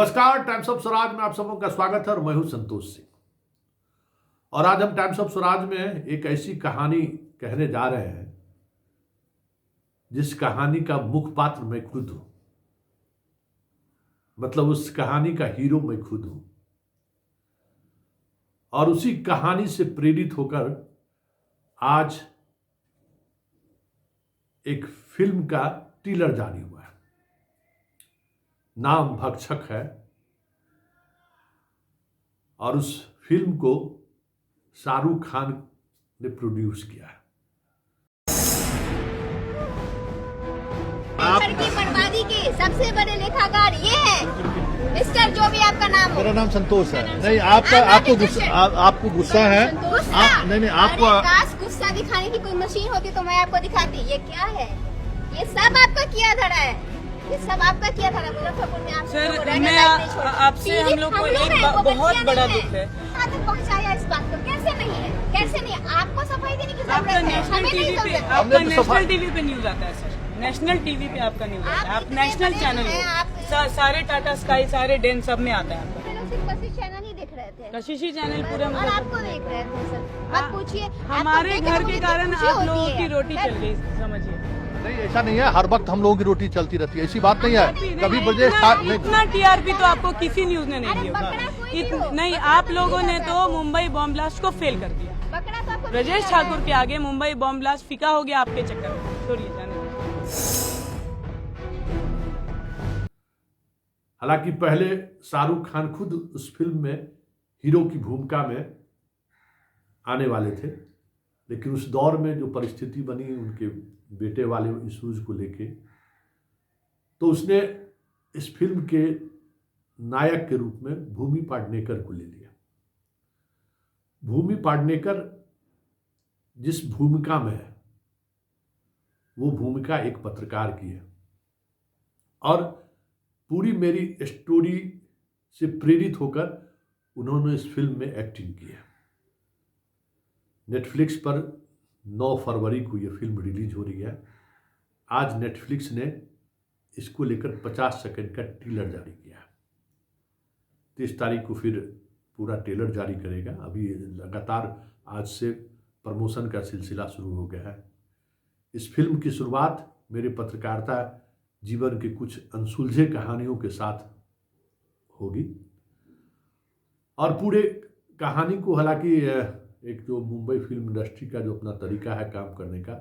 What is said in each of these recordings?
नमस्कार, times of Swaraj में आप सबों का स्वागत है और मैं हूं संतोष सिंह। और आज हम टाइम्स ऑफ स्वराज में एक ऐसी कहानी कहने जा रहे हैं जिस कहानी का मुख्य पात्र मैं खुद हूं। मतलब उस कहानी का हीरो मैं खुद हूं और उसी कहानी से प्रेरित होकर आज एक फिल्म का ट्रेलर जारी हुआ है। नाम भक्षक है और उस फिल्म को शाहरुख खान ने प्रोड्यूस किया है। घर की बर्बादी के सबसे बड़े लेखाकार ये है मिस्टर, जो भी आपका नाम हो। मेरा नाम संतोष है। नहीं, आपको गुस्सा है। नहीं, आपको गुस्सा दिखाने की कोई मशीन होती तो मैं आपको दिखाती। ये क्या है? ये सब आपका किया धरा है। ये सब आपका किया धरा। मुजफ्फरपुर में आपसे हम लोग को एक बहुत बड़ा दुख है। तक पहुँचाया इस बात को। कैसे नहीं है? कैसे नहीं? आपको सफाई देने की जरूरत है। हमें नहीं जरूरत। आपका नेशनल टीवी पे न्यूज आता है सर। नेशनल टीवी पे आपका न्यूज आता है। आप नेशनल चैनल हो। सारे टाटा स्काई, सारे डेन सब में आता है आपका। कशिश चैनल ही देख रहे थे। कशिशी चैनल पूरे और आपको देख रहे थे सर। मत पूछिए। हमारे घर के कारण आप लोगों की रोटी चल गई, समझिए। नहीं, ऐसा नहीं है। हर वक्त हम लोगों की रोटी चलती रहती है, ऐसी बात नहीं है। कभी ब्रजेश इतना टीआरपी तो आपको किसी न्यूज ने नहीं दिया। नहीं, आप लोगों ने तो मुंबई बॉम्ब ब्लास्ट को फेल कर दिया। ब्रजेश ठाकुर के आगे मुंबई बॉम्ब ब्लास्ट फीका हो गया आपके चक्कर में। छोड़िए, जाने। हालांकि पहले शाहरुख खान खुद उस फिल्म में हीरो की भूमिका में आने वाले थे, लेकिन उस दौर में जो परिस्थिति बनी उनके बेटे वाले इश्यूज को लेके, तो उसने इस फिल्म के नायक के रूप में भूमि पाडनेकर को ले लिया। भूमि पाडनेकर जिस भूमिका में है वो भूमिका एक पत्रकार की है और पूरी मेरी स्टोरी से प्रेरित होकर उन्होंने इस फिल्म में एक्टिंग की है। नेटफ्लिक्स पर 9 फरवरी को यह फिल्म रिलीज हो रही है। आज नेटफ्लिक्स ने इसको लेकर 50 सेकंड का ट्रेलर जारी किया है। 30 तारीख को फिर पूरा ट्रेलर जारी करेगा। अभी लगातार आज से प्रमोशन का सिलसिला शुरू हो गया है। इस फिल्म की शुरुआत मेरे पत्रकारिता जीवन के कुछ अनसुलझे कहानियों के साथ होगी और पूरे कहानी को, हालांकि एक जो मुंबई फिल्म इंडस्ट्री का जो अपना तरीका है काम करने का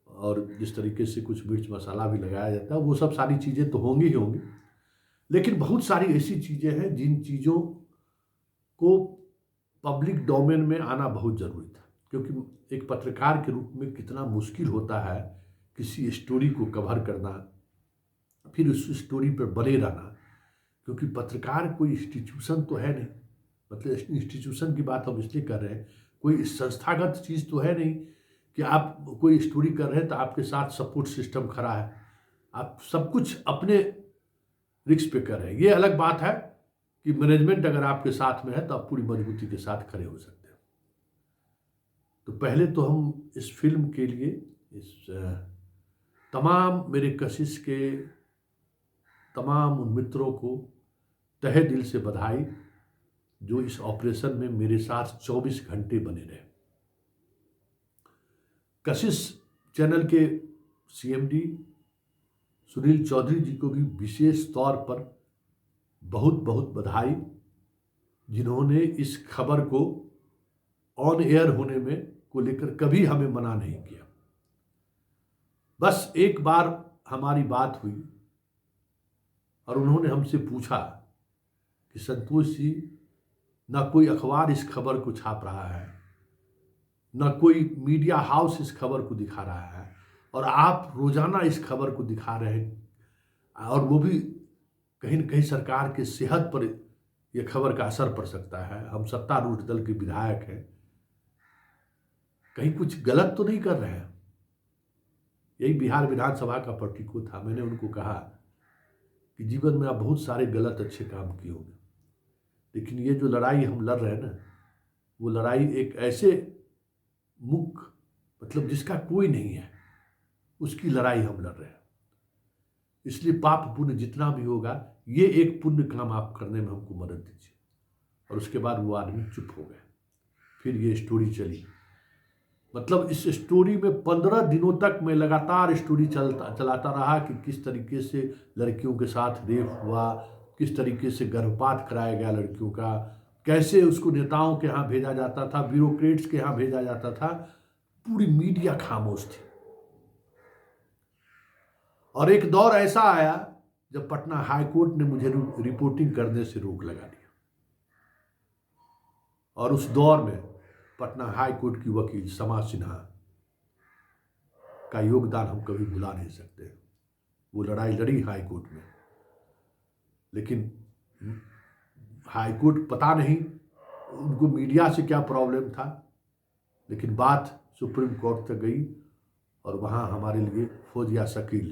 और जिस तरीके से कुछ मिर्च मसाला भी लगाया जाता है, वो सब सारी चीज़ें तो होंगी ही होंगी, लेकिन बहुत सारी ऐसी चीज़ें हैं जिन चीज़ों को पब्लिक डोमेन में आना बहुत ज़रूरी था। क्योंकि एक पत्रकार के रूप में कितना मुश्किल होता है किसी स्टोरी को कवर करना, फिर उस स्टोरी पर बने रहना, क्योंकि पत्रकार कोई इंस्टीट्यूशन तो है नहीं। मतलब इंस्टीट्यूशन की बात हम इसलिए कर रहे हैं, कोई संस्थागत चीज़ तो है नहीं कि आप कोई स्टोरी कर रहे हैं तो आपके साथ सपोर्ट सिस्टम खड़ा है। आप सब कुछ अपने रिस्क पे कर रहे हैं। ये अलग बात है कि मैनेजमेंट अगर आपके साथ में है तो आप पूरी मजबूती के साथ खड़े हो सकते हैं। तो पहले तो हम इस फिल्म के लिए इस तमाम मेरे कशिश के तमाम उन मित्रों को तहे दिल से बधाई जो इस ऑपरेशन में मेरे साथ 24 घंटे बने रहे। कशिश चैनल के सीएमडी सुनील चौधरी जी को भी विशेष तौर पर बहुत बहुत बधाई, जिन्होंने इस खबर को ऑन एयर होने में को लेकर कभी हमें मना नहीं किया। बस एक बार हमारी बात हुई और उन्होंने हमसे पूछा कि संतोष जी, ना कोई अखबार इस खबर को छाप रहा है, ना कोई मीडिया हाउस इस खबर को दिखा रहा है, और आप रोजाना इस खबर को दिखा रहे हैं, और वो भी कहीं न कहीं सरकार के सेहत पर यह खबर का असर पड़ सकता है। हम सत्तारूढ़ दल के विधायक हैं, कहीं कुछ गलत तो नहीं कर रहे हैं। यही बिहार विधानसभा का पर्टिको था। मैंने उनको कहा कि जीवन में आप बहुत सारे गलत अच्छे काम किए होंगे, लेकिन ये जो लड़ाई हम लड़ रहे हैं ना, वो लड़ाई एक ऐसे मुख्य मतलब जिसका कोई नहीं है, उसकी लड़ाई हम लड़ रहे हैं। इसलिए पाप पुण्य जितना भी होगा ये एक पुण्य काम आप करने में हमको मदद दीजिए। और उसके बाद वो आदमी चुप हो गए। फिर ये स्टोरी चली, मतलब इस स्टोरी में 15 दिनों तक मैं लगातार स्टोरी चलाता रहा कि किस तरीके से लड़कियों के साथ रेप हुआ, किस तरीके से गर्भपात कराया गया लड़कियों का, कैसे उसको नेताओं के यहाँ भेजा जाता था, ब्यूरोक्रेट्स के यहाँ भेजा जाता था। पूरी मीडिया खामोश थी। और एक दौर ऐसा आया जब पटना हाई कोर्ट ने मुझे रिपोर्टिंग करने से रोक लगा दिया। और उस दौर में पटना हाई कोर्ट की वकील समा सिन्हा का योगदान हम कभी भुला नहीं सकते। वो लड़ाई लड़ी हाई कोर्ट में, लेकिन हाई कोर्ट पता नहीं उनको मीडिया से क्या प्रॉब्लम था, लेकिन बात सुप्रीम कोर्ट तक गई। और वहाँ हमारे लिए फौजिया शकील,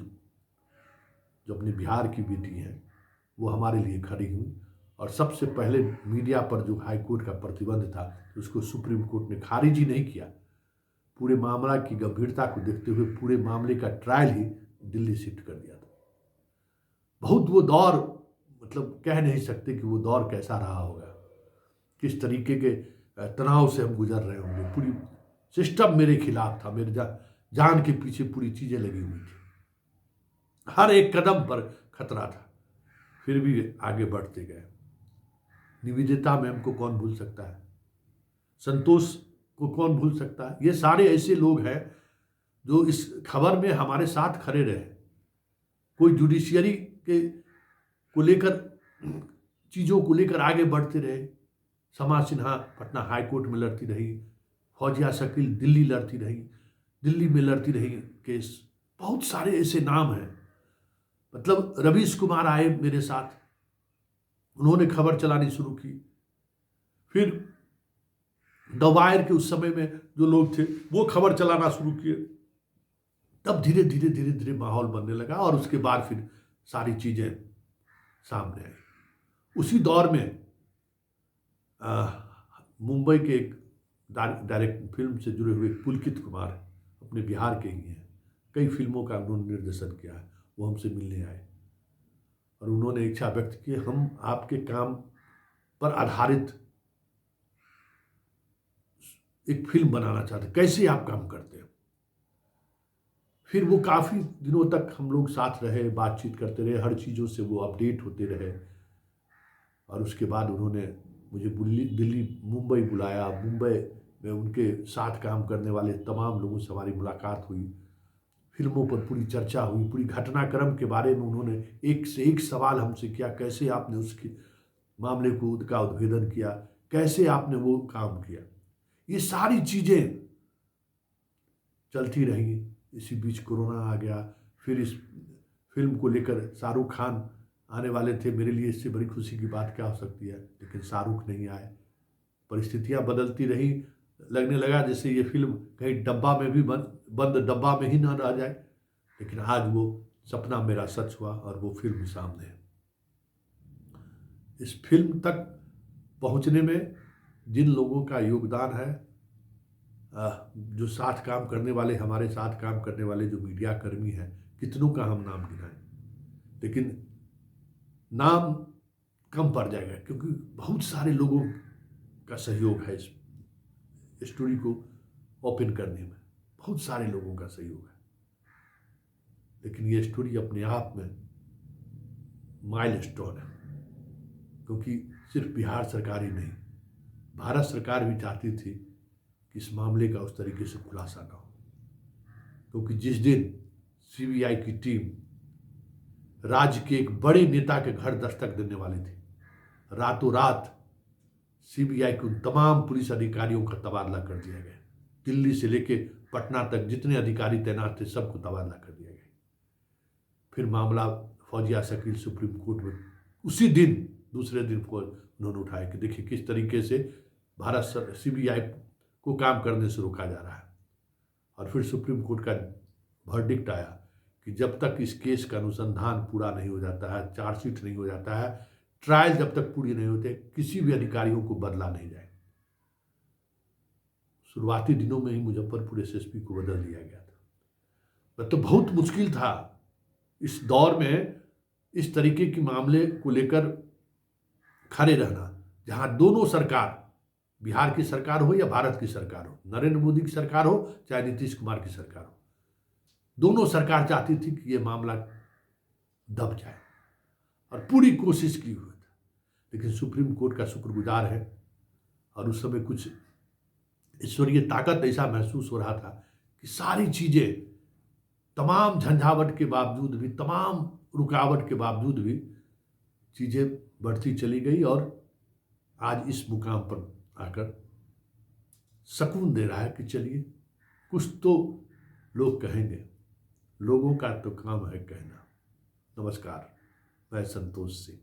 जो अपने बिहार की बेटी हैं, वो हमारे लिए खड़ी हुई। और सबसे पहले मीडिया पर जो हाई कोर्ट का प्रतिबंध था, उसको सुप्रीम कोर्ट ने खारिज ही नहीं किया। पूरे मामला की गंभीरता को देखते हुए पूरे मामले का ट्रायल ही दिल्ली शिफ्ट कर दिया था। बहुत वो दौर, मतलब कह नहीं सकते कि वो दौर कैसा रहा होगा, किस तरीके के तनाव से हम गुजर रहे होंगे। पूरी सिस्टम मेरे खिलाफ था, मेरे जान के पीछे पूरी चीज़ें लगी हुई थी, हर एक कदम पर खतरा था। फिर भी आगे बढ़ते गए। निवेदिता मैम को कौन भूल सकता है, संतोष को कौन भूल सकता है। ये सारे ऐसे लोग हैं जो इस खबर में हमारे साथ खड़े रहे। कोई जुडिशियरी के को लेकर, चीज़ों को लेकर आगे बढ़ते रहे। समा सिन्हा पटना हाई कोर्ट में लड़ती रही, फौजिया शकील दिल्ली लड़ती रही, दिल्ली में लड़ती रही केस। बहुत सारे ऐसे नाम हैं। मतलब रवीश कुमार आए मेरे साथ, उन्होंने खबर चलानी शुरू की। फिर द वायर के उस समय में जो लोग थे वो खबर चलाना शुरू किए। तब धीरे धीरे धीरे धीरे माहौल बनने लगा और उसके बाद फिर सारी चीज़ें सामने आई। उसी दौर में मुंबई के एक डायरेक्ट फिल्म से जुड़े हुए पुलकित कुमार, अपने बिहार के ही हैं, कई फिल्मों का उन्होंने निर्देशन किया है। वो हमसे मिलने आए और उन्होंने इच्छा व्यक्त की, हम आपके काम पर आधारित एक फिल्म बनाना चाहते, कैसे आप काम करते हैं। फिर वो काफ़ी दिनों तक हम लोग साथ रहे, बातचीत करते रहे, हर चीज़ों से वो अपडेट होते रहे। और उसके बाद उन्होंने मुझे दिल्ली मुंबई बुलाया। मुंबई में उनके साथ काम करने वाले तमाम लोगों से हमारी मुलाकात हुई। फिल्मों पर पूरी चर्चा हुई, पूरी घटनाक्रम के बारे में उन्होंने एक से एक सवाल हमसे किया, कैसे आपने उसके मामले को का उद्भेदन किया, कैसे आपने वो काम किया। ये सारी चीज़ें चलती रही। इसी बीच कोरोना आ गया। फिर इस फिल्म को लेकर शाहरुख खान आने वाले थे। मेरे लिए इससे बड़ी खुशी की बात क्या हो सकती है, लेकिन शाहरुख नहीं आए। परिस्थितियां बदलती रही। लगने लगा जैसे ये फिल्म कहीं डब्बा में भी बंद डब्बा में ही ना रह जाए। लेकिन आज वो सपना मेरा सच हुआ और वो फिल्म सामने है। इस फिल्म तक पहुंचने में जिन लोगों का योगदान है, जो साथ काम करने वाले, हमारे साथ काम करने वाले जो मीडिया कर्मी हैं, कितनों का हम नाम गिनाएं, लेकिन नाम कम पड़ जाएगा, क्योंकि बहुत सारे लोगों का सहयोग है इस स्टोरी को ओपन करने में। बहुत सारे लोगों का सहयोग है। लेकिन ये स्टोरी अपने आप में माइलस्टोन है, क्योंकि सिर्फ बिहार सरकार ही नहीं, भारत सरकार भी चाहती थी कि इस मामले का उस तरीके से खुलासा ना हो। क्योंकि जिस दिन सीबीआई की टीम राज्य के एक बड़े नेता के घर दस्तक देने वाली थी, रातों रात सीबीआई के उन तमाम पुलिस अधिकारियों का तबादला कर दिया गया। दिल्ली से लेके पटना तक जितने अधिकारी तैनात थे सबको तबादला कर दिया गया। फिर मामला फौजिया शकील सुप्रीम कोर्ट में उसी दिन, दूसरे दिन को उन्होंने उठाया कि देखिए किस तरीके से भारत सीबीआई को काम करने से रोका जा रहा है। और फिर सुप्रीम कोर्ट का वर्डिक्ट आया कि जब तक इस केस का अनुसंधान पूरा नहीं हो जाता है, चार्जशीट नहीं हो जाता है, ट्रायल जब तक पूरी नहीं होते, किसी भी अधिकारियों को बदला नहीं जाए। शुरुआती दिनों में ही मुजफ्फरपुर एसएसपी को बदल दिया गया था। तो बहुत मुश्किल था इस दौर में इस तरीके के मामले को लेकर खड़े रहना, जहां दोनों सरकार, बिहार की सरकार हो या भारत की सरकार हो, नरेंद्र मोदी की सरकार हो चाहे नीतीश कुमार की सरकार हो, दोनों सरकार चाहती थी कि ये मामला दब जाए और पूरी कोशिश की हुई थी। लेकिन सुप्रीम कोर्ट का शुक्रगुजार है और उस समय कुछ ईश्वरीय ताकत ऐसा महसूस हो रहा था कि सारी चीज़ें, तमाम झंझावट के बावजूद भी, तमाम रुकावट के बावजूद भी चीज़ें बढ़ती चली गई और आज इस मुकाम पर आकर सुकून दे रहा है कि चलिए कुछ तो लोग कहेंगे, लोगों का तो काम है कहना। नमस्कार, मैं संतोष सिंह।